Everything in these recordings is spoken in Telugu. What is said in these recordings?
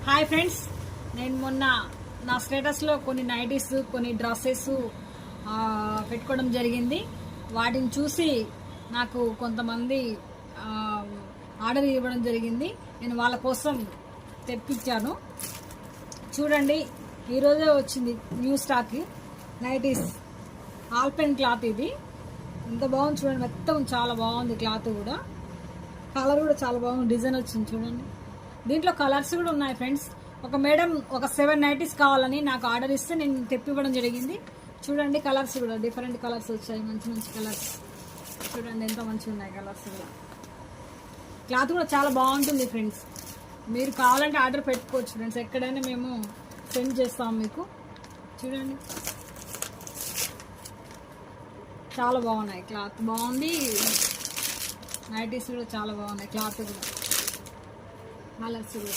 హాయ్ ఫ్రెండ్స్, నేను మొన్న నా స్టేటస్లో కొన్ని నైటీస్ కొన్ని డ్రెస్సెస్ పెట్టుకోవడం జరిగింది. వాటిని చూసి నాకు కొంతమంది ఆర్డర్ ఇవ్వడం జరిగింది. నేను వాళ్ళ కోసం తెప్పించాను. చూడండి, ఈరోజే వచ్చింది new stock nighties. Alpen cloth ఇది. ఎంత బాగుంది చూడండి, మొత్తం చాలా బాగుంది. క్లాత్ కూడా, కలర్ కూడా చాలా బాగుంది. డిజైన్ వచ్చింది చూడండి. దీంట్లో కలర్స్ కూడా ఉన్నాయి ఫ్రెండ్స్. ఒక మేడం ఒక 7 నైటీస్ కావాలని నాకు ఆర్డర్ ఇస్తే నేను తెప్పివ్వడం జరిగింది. చూడండి, కలర్స్ కూడా డిఫరెంట్ కలర్స్ వచ్చాయి. మంచి మంచి కలర్స్ చూడండి, ఎంత మంచిగా ఉన్నాయి కలర్స్ కూడా. క్లాత్ కూడా చాలా బాగుంటుంది ఫ్రెండ్స్. మీరు కావాలంటే ఆర్డర్ పెట్టుకోవచ్చు ఫ్రెండ్స్. ఎక్కడైనా మేము సెండ్ చేస్తాం మీకు. చూడండి, చాలా బాగున్నాయి. క్లాత్ బాగుంది, నైటీస్ కూడా చాలా బాగున్నాయి. క్లాత్ కూడా, కలర్స్ కూడా.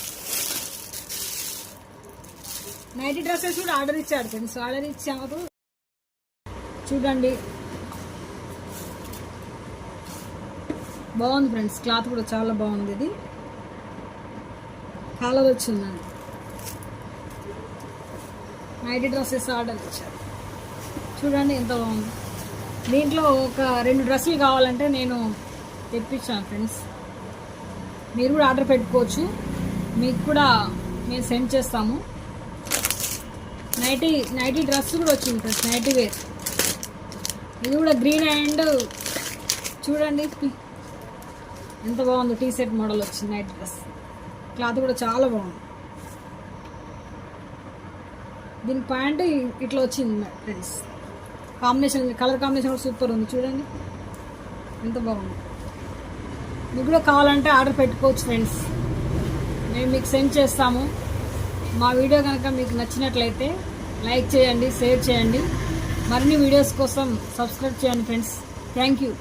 నైటీ డ్రెస్సెస్ కూడా ఆర్డర్ ఇచ్చాడు ఫ్రెండ్స్. ఆర్డర్ ఇచ్చారు. చూడండి, బాగుంది ఫ్రెండ్స్. క్లాత్ కూడా చాలా బాగుంది. ఇది కలర్ వచ్చిందండి. నైటీ డ్రెస్సెస్ ఆర్డర్ ఇచ్చారు. చూడండి, ఎంత బాగుంది. దీంట్లో ఒక 2 డ్రెస్సులు కావాలంటే నేను తెప్పించాను ఫ్రెండ్స్. మీరు కూడా ఆర్డర్ పెట్టుకోవచ్చు. మీకు కూడా మేము సెండ్ చేస్తాము. నైటీ డ్రెస్ కూడా వచ్చింది ఫ్రెండ్స్. Nightie wear. ఇది కూడా గ్రీన్ అండ్ చూడండి ఎంత బాగుందో. టీ షర్ట్ మోడల్ వచ్చింది నైటీ డ్రెస్. క్లాత్ కూడా చాలా బాగుంది. దీని ప్యాంట్ ఇట్లా వచ్చింది ఫ్రెండ్స్. కాంబినేషన్, కలర్ కాంబినేషన్ కూడా సూపర్ ఉంది. చూడండి, ఎంత బాగుంది. మీకు కూడా కావాలంటే ఆర్డర్ పెట్టుకోవచ్చు ఫ్రెండ్స్. మేము మీకు సెండ్ చేస్తాము. మా వీడియో కనుక మీకు నచ్చినట్లయితే లైక్ చేయండి, షేర్ చేయండి. మరిన్ని వీడియోస్ కోసం సబ్స్క్రైబ్ చేయండి ఫ్రెండ్స్. Thank you.